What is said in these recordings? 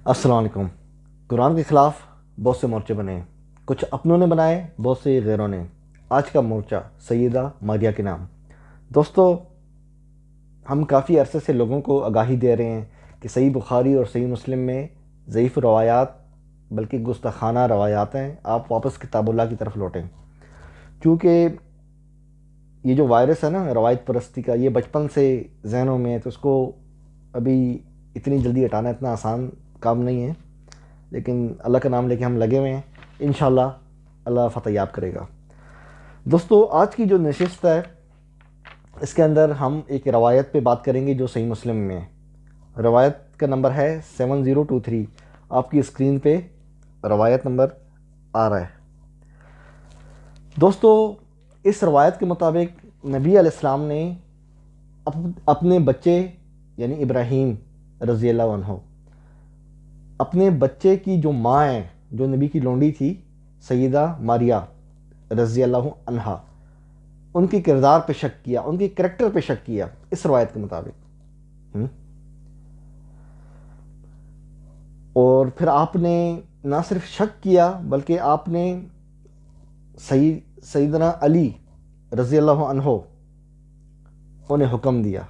السلام علیکم۔ قرآن کے خلاف بہت سے مورچے بنے، کچھ اپنوں نے بنائے، بہت سے غیروں نے۔ آج کا مورچہ سیدہ ماریہ کے نام۔ دوستو، ہم کافی عرصے سے لوگوں کو آگاہی دے رہے ہیں کہ صحیح بخاری اور صحیح مسلم میں ضعیف روایات بلکہ گستاخانہ روایات ہیں، آپ واپس کتاب اللہ کی طرف لوٹیں، کیونکہ یہ جو وائرس ہے نا روایت پرستی کا، یہ بچپن سے ذہنوں میں ہے، تو اس کو ابھی اتنی جلدی ہٹانا اتنا آسان کام نہیں ہے، لیکن اللہ کا نام لے کے ہم لگے ہوئے ہیں، انشاءاللہ اللہ فتح یاب کرے گا۔ دوستو، آج کی جو نشست ہے اس کے اندر ہم ایک روایت پہ بات کریں گے جو صحیح مسلم میں ہے۔ روایت کا نمبر ہے 7023، آپ کی اسکرین پہ روایت نمبر آ رہا ہے۔ دوستو، اس روایت کے مطابق نبی علیہ السلام نے اپنے بچے یعنی ابراہیم رضی اللہ عنہ، اپنے بچے کی جو ماں ہے، جو نبی کی لونڈی تھی، سیدہ ماریہ رضی اللہ عنہا، ان کے کردار پہ شک کیا، ان کے کریکٹر پہ شک کیا اس روایت کے مطابق۔ اور پھر آپ نے نہ صرف شک کیا بلکہ آپ نے سیدنا علی رضی اللہ عنہ انہیں حکم دیا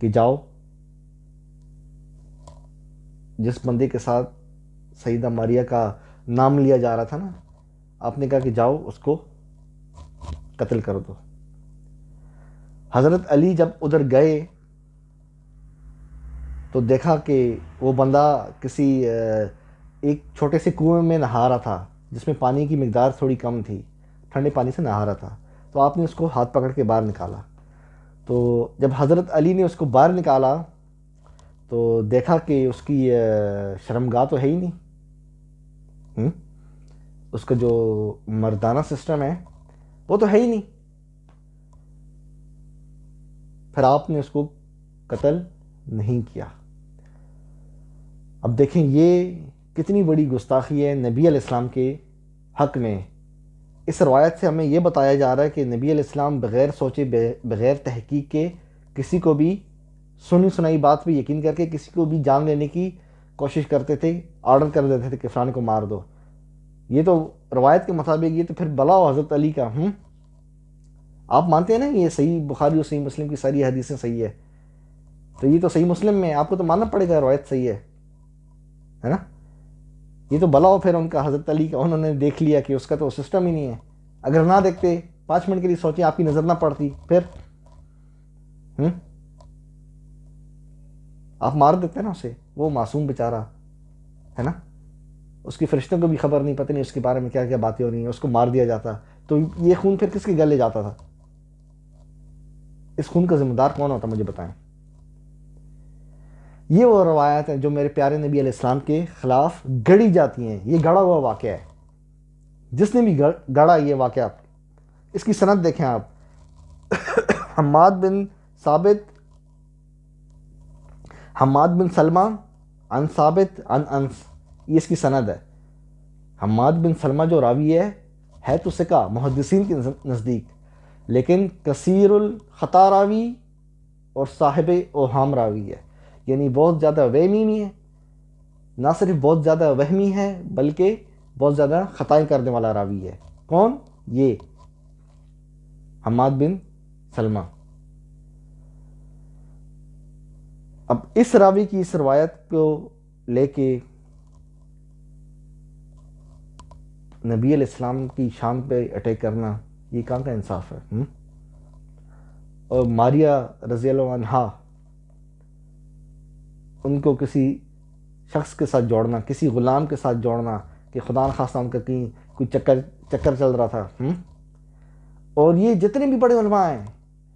کہ جاؤ، جس بندے کے ساتھ سیدہ ماریہ کا نام لیا جا رہا تھا نا، آپ نے کہا کہ جاؤ اس کو قتل کر دو۔ حضرت علی جب ادھر گئے تو دیکھا کہ وہ بندہ کسی ایک چھوٹے سے کنویں میں نہا رہا تھا، جس میں پانی کی مقدار تھوڑی کم تھی، ٹھنڈے پانی سے نہا رہا تھا۔ تو آپ نے اس کو ہاتھ پکڑ کے باہر نکالا۔ تو جب حضرت علی نے اس کو باہر نکالا تو دیکھا کہ اس کی شرمگاہ تو ہے ہی نہیں، اس کا جو مردانہ سسٹم ہے وہ تو ہے ہی نہیں۔ پھر آپ نے اس کو قتل نہیں کیا۔ اب دیکھیں یہ کتنی بڑی گستاخی ہے نبی علیہ السلام کے حق میں۔ اس روایت سے ہمیں یہ بتایا جا رہا ہے کہ نبی علیہ السلام بغیر سوچے، بغیر تحقیق کے، کسی کو بھی سنی سنائی بات پہ یقین کر کے کسی کو بھی جان لینے کی کوشش کرتے تھے، آرڈر کر دیتے تھے کہ فلاں کو مار دو۔ یہ تو روایت کے مطابق یہ تو پھر بلا ہو حضرت علی کا۔ آپ مانتے ہیں نا یہ صحیح بخاری اور صحیح مسلم کی ساری حدیثیں صحیح ہے، تو یہ تو صحیح مسلم میں آپ کو تو ماننا پڑے گا روایت صحیح ہے نا۔ یہ تو بلا ہو پھر ان کا حضرت علی کا، انہوں نے دیکھ لیا کہ اس کا تو سسٹم ہی نہیں ہے۔ اگر نہ دیکھتے، 5 منٹ کے لیے سوچیں، آپ کی نظر نہ پڑتی، پھر آپ مار دیتے نا اسے، وہ معصوم بیچارہ ہے نا، اس کی فرشتوں کو بھی خبر نہیں، پتہ نہیں اس کے بارے میں کیا کیا باتیں ہو رہی ہیں، اس کو مار دیا جاتا، تو یہ خون پھر کس کے گلے جاتا تھا؟ اس خون کا ذمہ دار کون ہوتا، مجھے بتائیں۔ یہ وہ روایات ہیں جو میرے پیارے نبی علیہ السلام کے خلاف گڑی جاتی ہیں۔ یہ گڑا ہوا واقعہ ہے، جس نے بھی گڑا یہ واقعہ، اس کی سند دیکھیں آپ۔ حماد بن ثابت، حماد بن سلمہ عن ثابت عن انس، یہ اس کی سند ہے۔ حماد بن سلمہ جو راوی ہے تو ثقہ محدثین کے نزدیک، لیکن کثیر الخطا راوی اور صاحب اوہام راوی ہے، یعنی بہت زیادہ وہمی نہیں ہے، نہ صرف بہت زیادہ وہمی ہے بلکہ بہت زیادہ خطائیں کرنے والا راوی ہے۔ کون؟ یہ حماد بن سلمہ۔ اب اس راوی کی اس روایت کو لے کے نبی علیہ السلام کی شان پہ اٹیک کرنا، یہ کہاں کا انصاف ہے؟ اور ماریہ رضی اللہ عنہا، ان کو کسی شخص کے ساتھ جوڑنا، کسی غلام کے ساتھ جوڑنا کہ خدا نخواستہ ان کا کہیں کوئی چکر چل رہا تھا۔ اور یہ جتنے بھی بڑے علماء ہیں،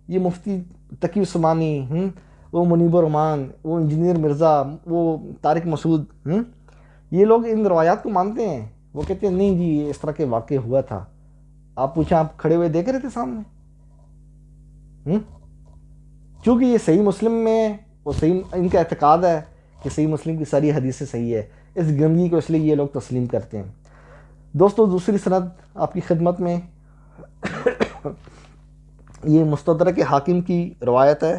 یہ مفتی تقی عثمانی، وہ منیب الرحمان، وہ انجینئر مرزا، وہ طارق مسعود، یہ لوگ ان روایات کو مانتے ہیں۔ وہ کہتے ہیں نہیں جی یہ اس طرح کے واقع ہوا تھا۔ آپ پوچھیں، آپ کھڑے ہوئے دیکھ رہے تھے سامنے؟ چونکہ یہ صحیح مسلم میں، وہ صحیح ان کا اعتقاد ہے کہ صحیح مسلم کی ساری حدیثیں صحیح ہے، اس گندگی کو اس لیے یہ لوگ تسلیم کرتے ہیں۔ دوستو، دوسری سند آپ کی خدمت میں، یہ مستدرک حاکم کی روایت ہے،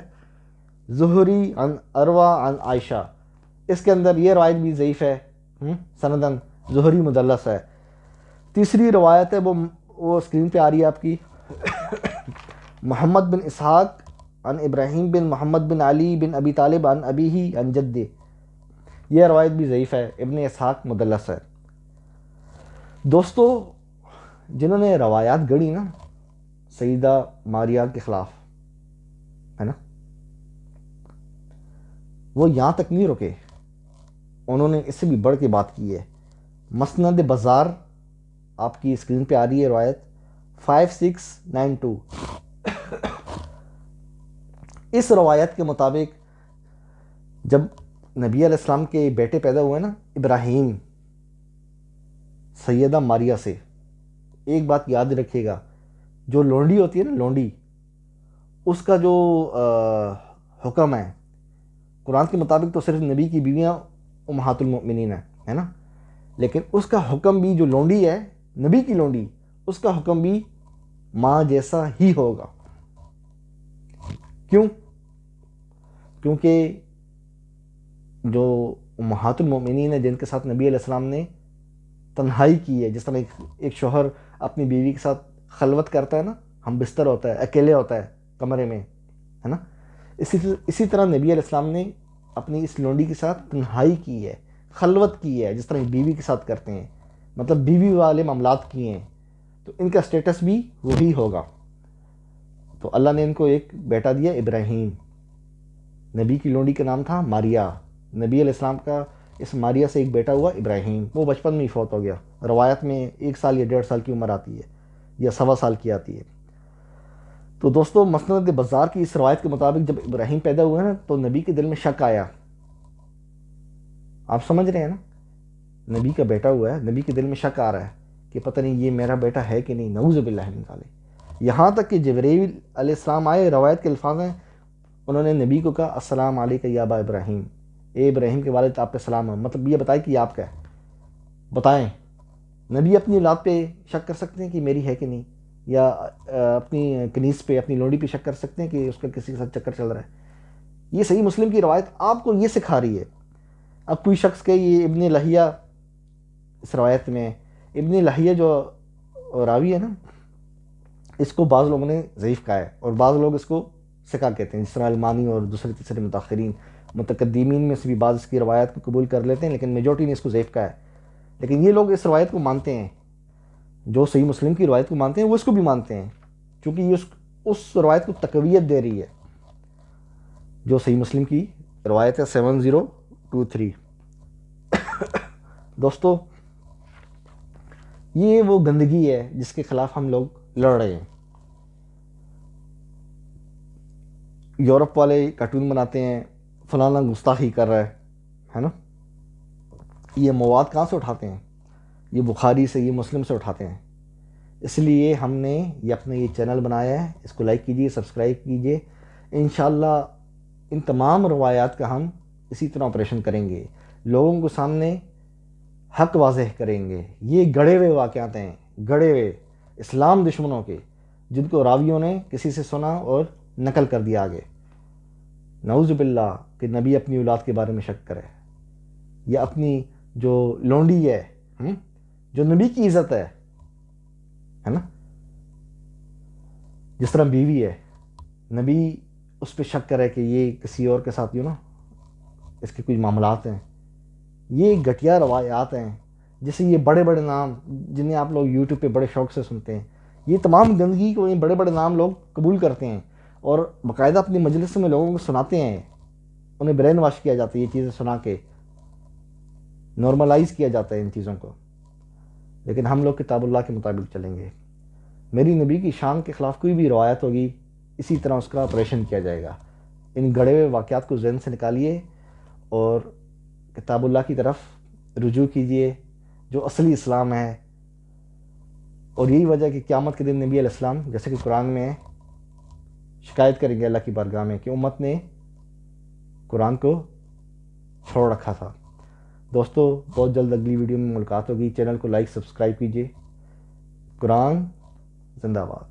زہری عن عروہ عن عائشہ۔ اس کے اندر یہ روایت بھی ضعیف ہے، سندن زہری مدلس ہے۔ تیسری روایت ہے وہ اسکرین پہ آ رہی ہے آپ کی، محمد بن اسحاق عن ابراہیم بن محمد بن علی بن ابی طالب عن ابیہ عن جدہ، یہ روایت بھی ضعیف ہے، ابن اسحاق مدلس ہے۔ دوستو جنہوں نے روایات گڑی نا سیدہ ماریہ کے خلاف، ہے نا، وہ یہاں تک نہیں رکے، انہوں نے اس سے بھی بڑھ کے بات کی ہے۔ مسند بزار آپ کی اسکرین پہ آ رہی ہے روایت 5692۔ اس روایت کے مطابق جب نبی علیہ السلام کے بیٹے پیدا ہوئے نا ابراہیم سیدہ ماریہ سے، ایک بات یاد رکھیے گا، جو لونڈی ہوتی ہے نا لونڈی، اس کا جو حکم ہے قرآن کے مطابق تو صرف نبی کی بیویاں امہات المؤمنین ہیں، ہے نا، لیکن اس کا حکم بھی جو لونڈی ہے نبی کی لونڈی، اس کا حکم بھی ماں جیسا ہی ہوگا۔ کیوں؟ کیونکہ جو امہات المؤمنین ہیں جن کے ساتھ نبی علیہ السلام نے تنہائی کی ہے، جس طرح ایک شوہر اپنی بیوی کے ساتھ خلوت کرتا ہے نا، ہم بستر ہوتا ہے، اکیلے ہوتا ہے کمرے میں، ہے نا، اسی طرح نبی علیہ السلام نے اپنی اس لونڈی کے ساتھ تنہائی کی ہے، خلوت کی ہے، جس طرح بیوی کے ساتھ کرتے ہیں، مطلب بیوی والے معاملات کیے ہیں، تو ان کا سٹیٹس بھی وہی ہوگا۔ تو اللہ نے ان کو ایک بیٹا دیا ابراہیم، نبی کی لونڈی کا نام تھا ماریہ، نبی علیہ السلام کا اس ماریہ سے ایک بیٹا ہوا ابراہیم، وہ بچپن میں ہی فوت ہو گیا، روایت میں 1 سال یا 1.5 سال کی عمر آتی ہے یا 1.25 سال کی آتی ہے۔ تو دوستو مسند بزار کی اس روایت کے مطابق جب ابراہیم پیدا ہوئے نا تو نبی کے دل میں شک آیا، آپ سمجھ رہے ہیں نا، نبی کا بیٹا ہوا ہے، نبی کے دل میں شک آ رہا ہے کہ پتہ نہیں یہ میرا بیٹا ہے کہ نہیں، نعوذ باللہ من ذالک۔ یہاں تک کہ جبرائیل علیہ السلام آئے، روایت کے الفاظ ہیں، انہوں نے نبی کو کہا السلام علیکہ یا ابا ابراہیم، اے ابراہیم کے والد آپ پہ سلام ہے، مطلب یہ بتائیں کہ یہ آپ کا ہے۔ بتائیں نبی اپنی اولاد پہ شک کر سکتے ہیں کہ میری ہے کہ نہیں، یا اپنی کنیز پہ، اپنی لونڈی پہ شک کر سکتے ہیں کہ اس کا کسی کے ساتھ چکر چل رہا ہے؟ یہ صحیح مسلم کی روایت آپ کو یہ سکھا رہی ہے۔ اب کوئی شخص کہ یہ ابن لہیہ، اس روایت میں ابن لہیہ جو راوی ہے نا، اس کو بعض لوگوں نے ضعیف کہا ہے اور بعض لوگ اس کو ثقہ کہتے ہیں، جس طرح المانی اور دوسرے تیسرے متاخرین متقدمین میں سے بھی بعض اس کی روایت کو قبول کر لیتے ہیں، لیکن میجورٹی نے اس کو ضعیف کہا ہے۔ لیکن یہ لوگ اس روایت کو مانتے ہیں، جو صحیح مسلم کی روایت کو مانتے ہیں وہ اس کو بھی مانتے ہیں، کیونکہ یہ اس روایت کو تقویت دے رہی ہے جو صحیح مسلم کی روایت ہے 7023۔ دوستو یہ وہ گندگی ہے جس کے خلاف ہم لوگ لڑ رہے ہیں۔ یورپ والے کارٹون بناتے ہیں، فلانا گستاخی کر رہا ہے نا، یہ مواد کہاں سے اٹھاتے ہیں؟ یہ بخاری سے، یہ مسلم سے اٹھاتے ہیں۔ اس لیے ہم نے یہ اپنا یہ چینل بنایا ہے، اس کو لائک کیجئے، سبسکرائب کیجئے۔ انشاءاللہ ان تمام روایات کا ہم اسی طرح آپریشن کریں گے، لوگوں کو سامنے حق واضح کریں گے۔ یہ گڑے ہوئے واقعات ہیں، گڑے ہوئے اسلام دشمنوں کے، جن کو راویوں نے کسی سے سنا اور نقل کر دیا آگے۔ نعوذ باللہ کہ نبی اپنی اولاد کے بارے میں شک کرے، یا اپنی جو لونڈی ہے، جو نبی کی عزت ہے نا، جس طرح بیوی ہے، نبی اس پہ شک کرے کہ یہ کسی اور کے ساتھ اس کے کچھ معاملات ہیں۔ یہ گھٹیا روایات ہیں، جیسے یہ بڑے بڑے نام جنہیں آپ لوگ یوٹیوب پہ بڑے شوق سے سنتے ہیں، یہ تمام گندگی کو یہ بڑے بڑے نام لوگ قبول کرتے ہیں اور باقاعدہ اپنی مجلس میں لوگوں کو سناتے ہیں، انہیں برین واش کیا جاتا ہے، یہ چیزیں سنا کے نارملائز کیا جاتا ہے ان چیزوں کو۔ لیکن ہم لوگ کتاب اللہ کے مطابق چلیں گے۔ میری نبی کی شان کے خلاف کوئی بھی روایت ہوگی، اسی طرح اس کا آپریشن کیا جائے گا۔ ان گڑے ہوئے واقعات کو ذہن سے نکالیے اور کتاب اللہ کی طرف رجوع کیجئے، جو اصلی اسلام ہے۔ اور یہی وجہ کہ قیامت کے دن نبی علیہ السلام، جیسے کہ قرآن میں شکایت کریں گے اللہ کی بارگاہ میں کہ امت نے قرآن کو چھوڑ رکھا تھا۔ دوستو بہت جلد اگلی ویڈیو میں ملاقات ہوگی، چینل کو لائک سبسکرائب کیجئے۔ قرآن زندہ باد۔